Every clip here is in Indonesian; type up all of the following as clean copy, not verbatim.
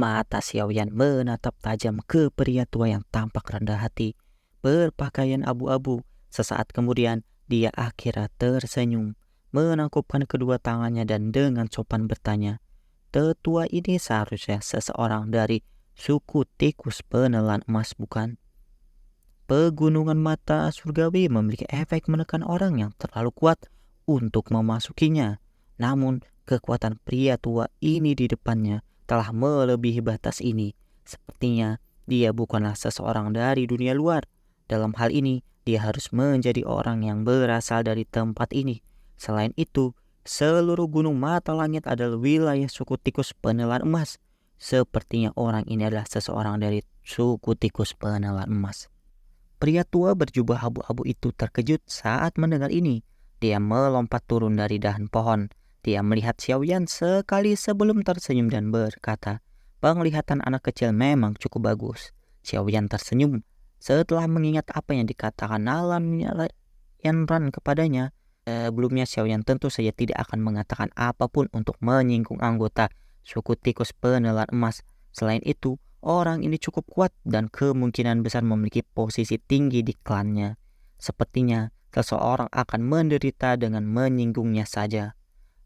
Mata Xiaoyan menatap tajam ke pria tua yang tampak rendah hati, berpakaian abu-abu. Sesaat kemudian, dia akhirnya tersenyum, menangkupkan kedua tangannya dan dengan sopan bertanya, "Tetua ini seharusnya seseorang dari suku tikus penelan emas, bukan?" Pegunungan mata surgawi memiliki efek menekan orang yang terlalu kuat untuk memasukinya. Namun, kekuatan pria tua ini di depannya telah melebihi batas ini. Sepertinya dia bukanlah seseorang dari dunia luar. Dalam hal ini, dia harus menjadi orang yang berasal dari tempat ini. Selain itu, seluruh gunung mata langit adalah wilayah suku tikus penelan emas. Sepertinya orang ini adalah seseorang dari suku tikus penelan emas. Pria tua berjubah abu-abu itu terkejut saat mendengar ini. Dia melompat turun dari dahan pohon. Dia melihat Xiaoyan sekali sebelum tersenyum dan berkata, "Penglihatan anak kecil memang cukup bagus." Xiaoyan tersenyum setelah mengingat apa yang dikatakan Nalan Yanran kepadanya. Sebelumnya Xiaoyan tentu saja tidak akan mengatakan apapun untuk menyinggung anggota suku tikus penelan emas. Selain itu, orang ini cukup kuat dan kemungkinan besar memiliki posisi tinggi di klannya. Sepertinya seseorang akan menderita dengan menyinggungnya saja.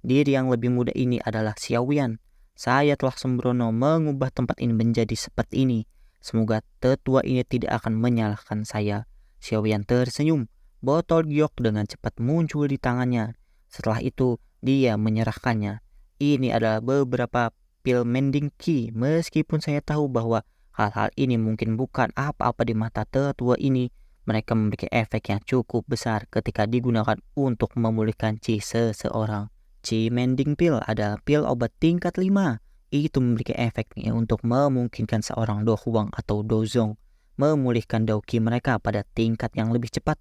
Diri yang lebih muda ini adalah Xiaoyan. Saya telah sembrono mengubah tempat ini menjadi seperti ini. Semoga tetua ini tidak akan menyalahkan saya. Xiaoyan tersenyum. Botol giok dengan cepat muncul di tangannya. Setelah itu, dia menyerahkannya. Ini adalah beberapa pil mending ki. Meskipun saya tahu bahwa hal-hal ini mungkin bukan apa-apa di mata tetua ini, mereka memiliki efek yang cukup besar ketika digunakan untuk memulihkan chi seseorang. Chi mending pill adalah pil obat tingkat 5. Itu memiliki efeknya untuk memungkinkan seorang do huang atau dozong memulihkan dao ki mereka pada tingkat yang lebih cepat,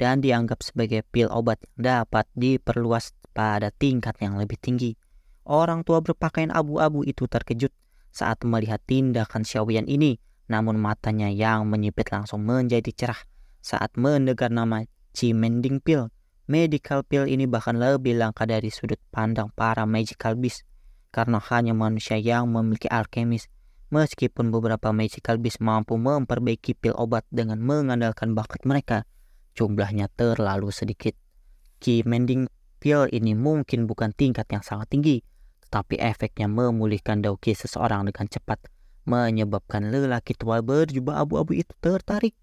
dan dianggap sebagai pil obat yang dapat diperluas pada tingkat yang lebih tinggi. Orang tua berpakaian abu-abu itu terkejut saat melihat tindakan Xiaoyan ini, namun matanya yang menyipit langsung menjadi cerah saat mendengar nama Chi Mending Pill. Medical pill ini bahkan lebih langka dari sudut pandang para magical beast, karena hanya manusia yang memiliki alkemis. Meskipun beberapa magical beast mampu memperbaiki pil obat dengan mengandalkan bakat mereka, jumlahnya terlalu sedikit. Chi Mending Pill ini mungkin bukan tingkat yang sangat tinggi, tetapi efeknya memulihkan dao ki seseorang dengan cepat, menyebabkan lelaki tua berjubah abu-abu itu tertarik.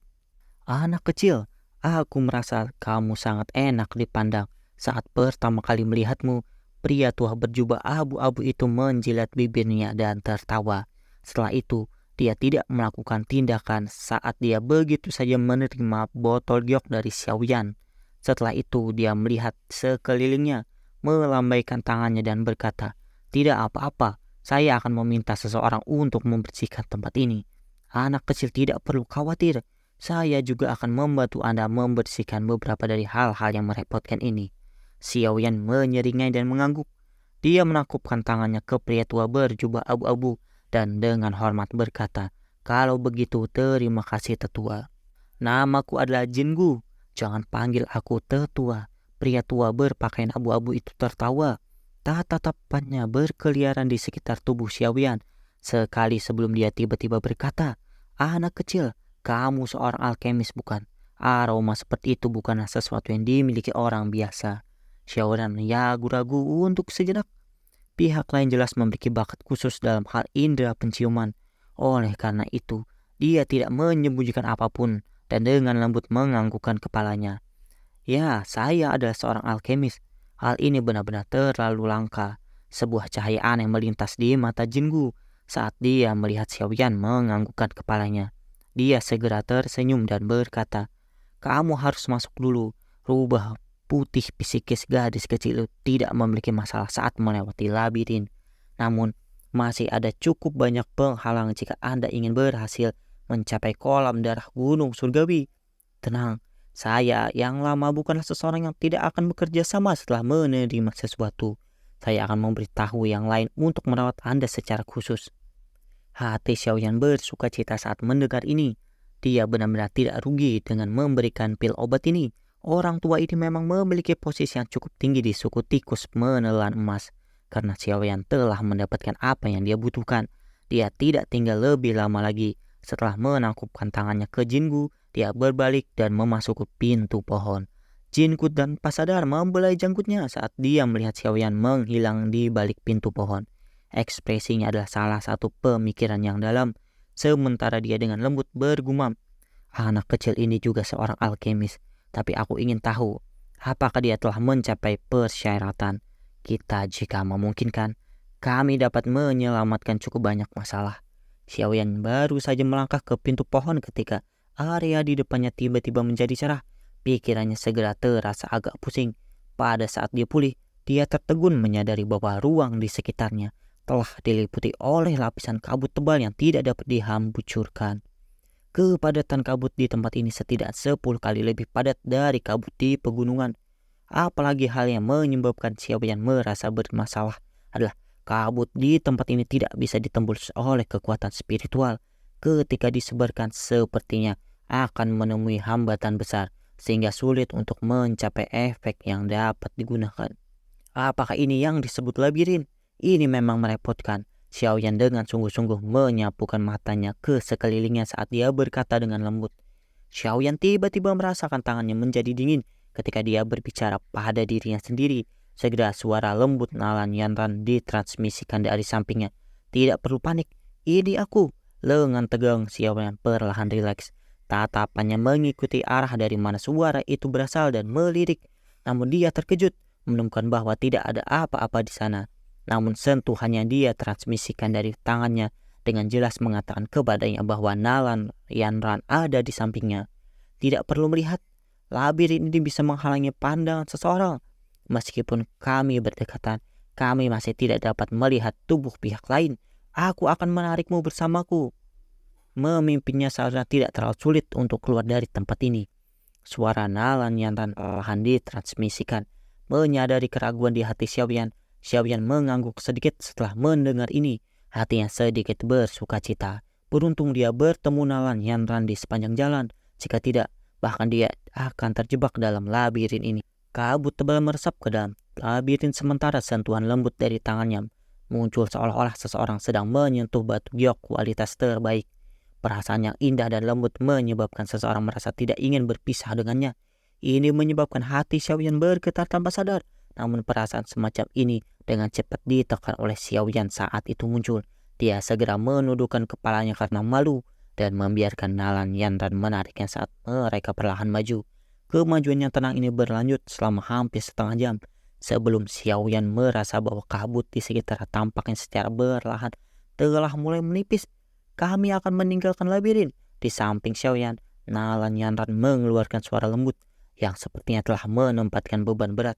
"Anak kecil, aku merasa kamu sangat enak dipandang. Saat pertama kali melihatmu," pria tua berjubah abu-abu itu menjilat bibirnya dan tertawa. Setelah itu, dia tidak melakukan tindakan saat dia begitu saja menerima botol giok dari Xiaoyan. Setelah itu, dia melihat sekelilingnya, melambaikan tangannya dan berkata, "Tidak apa-apa, saya akan meminta seseorang untuk membersihkan tempat ini. Anak kecil tidak perlu khawatir. Saya juga akan membantu Anda membersihkan beberapa dari hal-hal yang merepotkan ini." Xiaoyan menyeringai dan mengangguk. Dia menakupkan tangannya ke pria tua berjubah abu-abu dan dengan hormat berkata, "Kalau begitu, terima kasih tetua. Namaku adalah Jingu. Jangan panggil aku tetua." Pria tua berpakaian abu-abu itu tertawa. Tatapannya berkeliaran di sekitar tubuh Xiaoyan. Sekali sebelum dia tiba-tiba berkata, "Anak kecil, kamu seorang alkemis bukan? Aroma seperti itu bukanlah sesuatu yang dimiliki orang biasa." Xiaoyan ragu-ragu untuk sejenak. Pihak lain jelas memiliki bakat khusus dalam hal indera penciuman. Oleh karena itu, dia tidak menyembunyikan apapun dan dengan lembut menganggukkan kepalanya. "Ya, saya adalah seorang alkemis. Hal ini benar-benar terlalu langka." Sebuah cahaya aneh melintas di mata Jingu saat dia melihat Xiaoyan menganggukkan kepalanya. Dia segera tersenyum dan berkata, "Kamu harus masuk dulu. Rubah putih psikis gadis kecil itu tidak memiliki masalah saat melewati labirin. Namun, masih ada cukup banyak penghalang jika Anda ingin berhasil mencapai kolam darah gunung surgawi. Tenang, saya yang lama bukanlah seseorang yang tidak akan bekerja sama setelah menerima sesuatu. Saya akan memberitahu yang lain untuk merawat Anda secara khusus." Hati Xiaoyan bersuka cita saat mendengar ini. Dia benar-benar tidak rugi dengan memberikan pil obat ini. Orang tua ini memang memiliki posisi yang cukup tinggi di suku tikus menelan emas, karena Xiaoyan telah mendapatkan apa yang dia butuhkan. dia tidak tinggal lebih lama lagi. Setelah menangkupkan tangannya ke Jingu, dia berbalik dan memasuki pintu pohon. Jingu tanpa sadar membelai janggutnya saat dia melihat Xiaoyan menghilang di balik pintu pohon. Ekspresinya adalah salah satu pemikiran yang dalam, sementara dia dengan lembut bergumam, "Anak kecil ini juga seorang alkemis, tapi aku ingin tahu, apakah dia telah mencapai persyaratan kita jika memungkinkan? Kami dapat menyelamatkan cukup banyak masalah." Xiaoyan baru saja melangkah ke pintu pohon ketika area di depannya tiba-tiba menjadi cerah. Pikirannya segera terasa agak pusing. Pada saat dia pulih, dia tertegun menyadari bahwa ruang di sekitarnya telah diliputi oleh lapisan kabut tebal yang tidak dapat dihambucurkan. Kepadatan kabut di tempat ini setidaknya 10 kali lebih padat dari kabut di pegunungan. Apalagi hal yang menyebabkan Xiaoyan merasa bermasalah adalah kabut di tempat ini tidak bisa ditembus oleh kekuatan spiritual. Ketika disebarkan, sepertinya akan menemui hambatan besar sehingga sulit untuk mencapai efek yang dapat digunakan. Apakah ini yang disebut labirin? Ini memang merepotkan. Xiaoyan dengan sungguh-sungguh menyapukan matanya ke sekelilingnya saat dia berkata dengan lembut. Xiaoyan tiba-tiba merasakan tangannya menjadi dingin ketika dia berbicara pada dirinya sendiri. Segera suara lembut Nalan Yanran ditransmisikan dari sampingnya. Tidak perlu panik, ini aku. Lengan tegang Xiaoyan perlahan rileks. Tatapannya mengikuti arah dari mana suara itu berasal dan melirik. Namun dia terkejut menemukan bahwa tidak ada apa-apa di sana. Namun sentuhan yang dia transmisikan dari tangannya dengan jelas mengatakan kepadanya bahwa Nalan Yanran ada di sampingnya. Tidak perlu melihat, labirin ini bisa menghalangi pandangan seseorang. Meskipun kami berdekatan, kami masih tidak dapat melihat tubuh pihak lain. Aku akan menarikmu bersamaku. Memimpinnya seharusnya tidak terlalu sulit untuk keluar dari tempat ini. Suara Nalan Yanran perlahan ditransmisikan. Menyadari keraguan di hati Xiaoyan, Xiaoyan mengangguk sedikit setelah mendengar ini. Hatinya sedikit bersuka cita. Beruntung dia bertemu Nalan Yanran di sepanjang jalan. Jika tidak, bahkan dia akan terjebak dalam labirin ini. Kabut tebal meresap ke dalam labirin sementara sentuhan lembut dari tangannya muncul seolah-olah seseorang sedang menyentuh batu giok kualitas terbaik. Perasaan yang indah dan lembut menyebabkan seseorang merasa tidak ingin berpisah dengannya. Ini menyebabkan hati Xiaoyan bergetar tanpa sadar. Namun perasaan semacam ini dengan cepat ditekan oleh Xiaoyan saat itu muncul. Dia segera menundukkan kepalanya karena malu dan membiarkan Nalan Yanran menariknya saat mereka perlahan maju. Kemajuan yang tenang ini berlanjut selama hampir setengah jam. Sebelum Xiaoyan merasa bahwa kabut di sekitar tampaknya secara berlahan telah mulai menipis. Kami akan meninggalkan labirin. Di samping Xiaoyan, Nalan Yanran mengeluarkan suara lembut yang sepertinya telah menempatkan beban berat.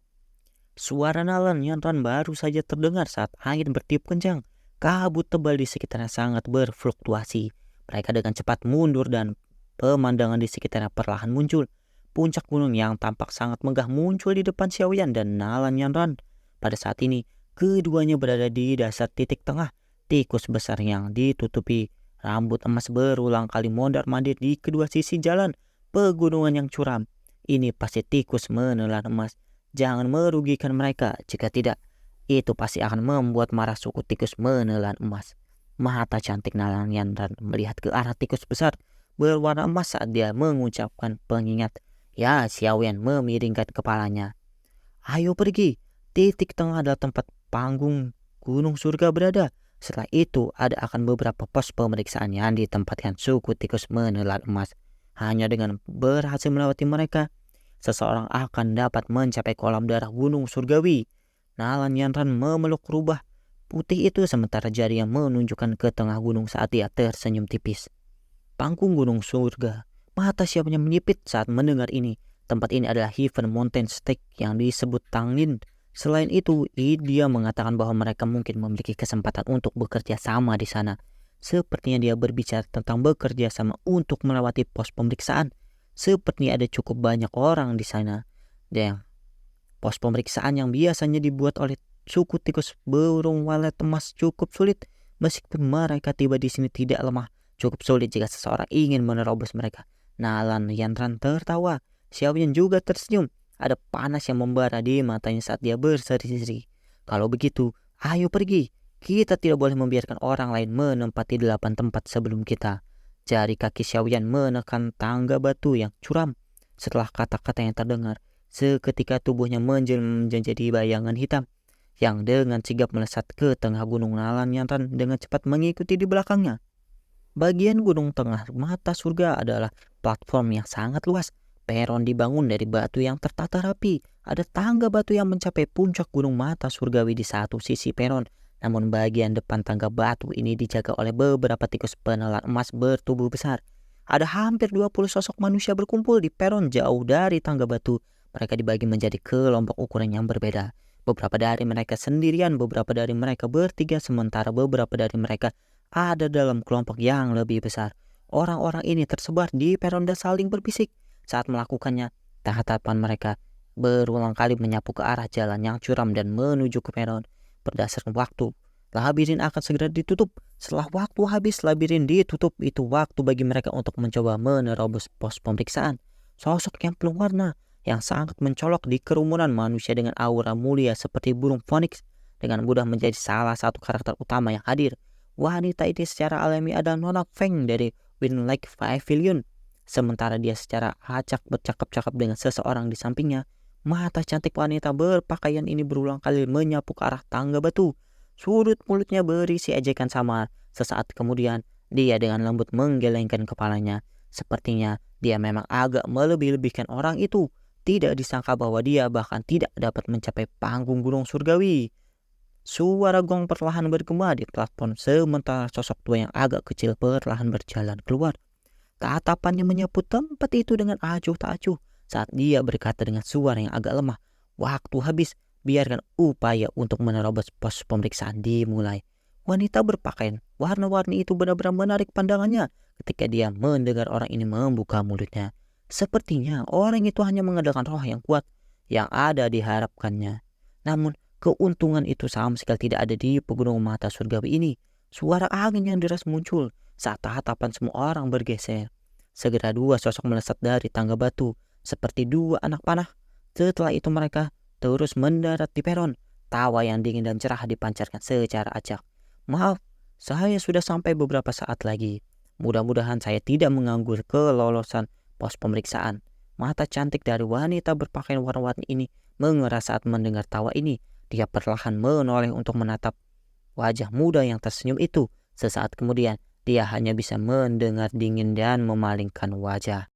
Suara Nalan Yanran baru saja terdengar saat angin bertiup kencang. Kabut tebal di sekitarnya sangat berfluktuasi. Mereka dengan cepat mundur dan pemandangan di sekitarnya perlahan muncul. Puncak gunung yang tampak sangat megah muncul di depan Xiaoyan dan Nalan Yanran. Pada saat ini, keduanya berada di dasar titik tengah. Tikus besar yang ditutupi rambut emas berulang kali mondar-mandir di kedua sisi jalan pegunungan yang curam. Ini pasti tikus menelan emas. Jangan merugikan mereka, jika tidak, itu pasti akan membuat marah suku tikus menelan emas. Mata cantik Nalan Yanran melihat ke arah tikus besar berwarna emas saat dia mengucapkan pengingat. Ya, Xiaoyan memiringkan kepalanya. Ayo pergi, titik tengah adalah tempat panggung gunung surga berada. Setelah itu ada akan beberapa pos pemeriksaan yang ditempatkan suku tikus menelan emas. Hanya dengan berhasil melewati mereka, seseorang akan dapat mencapai kolam darah gunung surgawi. Nalan Yanran memeluk rubah putih itu sementara jari yang menunjukkan ke tengah gunung saat dia tersenyum tipis. Panggung gunung surga. Mata siapanya menyipit saat mendengar ini. Tempat ini adalah Heaven Mountain Stake yang disebut Tanglin. Selain itu, dia mengatakan bahwa mereka mungkin memiliki kesempatan untuk bekerja sama di sana. Sepertinya dia berbicara tentang bekerja sama untuk melewati pos pemeriksaan. Sepertinya ada cukup banyak orang di sana. Dan pos pemeriksaan yang biasanya dibuat oleh suku tikus burung walet emas cukup sulit. Meskipun mereka tiba di sini tidak lemah, cukup sulit jika seseorang ingin menerobos mereka. Nalan Yanran tertawa. Xiaoyan juga tersenyum. Ada panas yang membara di matanya saat dia berseri-seri. Kalau begitu, ayo pergi. Kita tidak boleh membiarkan orang lain menempati 8 tempat sebelum kita. Jari kaki Xiaoyan menekan tangga batu yang curam. Setelah kata-kata yang terdengar, seketika tubuhnya menjelma menjadi bayangan hitam yang dengan sigap melesat ke tengah gunung Nalanyaran dengan cepat mengikuti di belakangnya. Bagian gunung tengah mata surga adalah platform yang sangat luas. Peron dibangun dari batu yang tertata rapi. Ada tangga batu yang mencapai puncak gunung mata surgawi di satu sisi peron. Namun bagian depan tangga batu ini dijaga oleh beberapa tikus penelan emas bertubuh besar. Ada hampir 20 sosok manusia berkumpul di peron jauh dari tangga batu. Mereka dibagi menjadi kelompok ukuran yang berbeda. Beberapa dari mereka sendirian, beberapa dari mereka bertiga, sementara beberapa dari mereka ada dalam kelompok yang lebih besar. Orang-orang ini tersebar di peron dan saling berbisik. Saat melakukannya, tatapan mereka berulang kali menyapu ke arah jalan yang curam dan menuju ke peron. Berdasarkan waktu, labirin akan segera ditutup. Setelah waktu habis labirin ditutup, itu waktu bagi mereka untuk mencoba menerobos pos pemeriksaan. Sosok yang penuh warna, yang sangat mencolok di kerumunan manusia dengan aura mulia seperti burung Phoenix, dengan mudah menjadi salah satu karakter utama yang hadir. Wanita ini secara alami adalah Nona Feng dari Wind Lake Pavilion. Sementara dia secara acak bercakap-cakap dengan seseorang di sampingnya. Mata cantik wanita berpakaian ini berulang kali menyapu ke arah tangga batu. Sudut mulutnya berisi ejekan samar. Sesaat kemudian, dia dengan lembut menggelengkan kepalanya. Sepertinya dia memang agak melebih-lebihkan orang itu. Tidak disangka bahwa dia bahkan tidak dapat mencapai panggung gunung surgawi. Suara gong perlahan bergema di platform sementara sosok tua yang agak kecil perlahan berjalan keluar. Tatapannya menyapu tempat itu dengan acuh tak acuh saat dia berkata dengan suara yang agak lemah, "Waktu habis, biarkan upaya untuk menerobos pos pemeriksaan dimulai." Wanita berpakaian warna-warni itu benar-benar menarik pandangannya ketika dia mendengar orang ini membuka mulutnya. Sepertinya orang itu hanya mengandalkan roh yang kuat yang ada diharapkannya. Namun, keuntungan itu sama sekali tidak ada di pegunungan mata surgawi ini. Suara angin yang deras muncul saat tatapan semua orang bergeser. Segera dua sosok melesat dari tangga batu seperti dua anak panah. Setelah itu mereka terus mendarat di peron. Tawa yang dingin dan cerah dipancarkan secara acak. "Maaf, saya sudah sampai beberapa saat lagi. Mudah-mudahan saya tidak mengganggu kelolosan pos pemeriksaan." Mata cantik dari wanita berpakaian warna-warni ini mengeras saat mendengar tawa ini. Dia perlahan menoleh untuk menatap wajah muda yang tersenyum itu. Sesaat kemudian, dia hanya bisa mendengar dingin dan memalingkan wajah.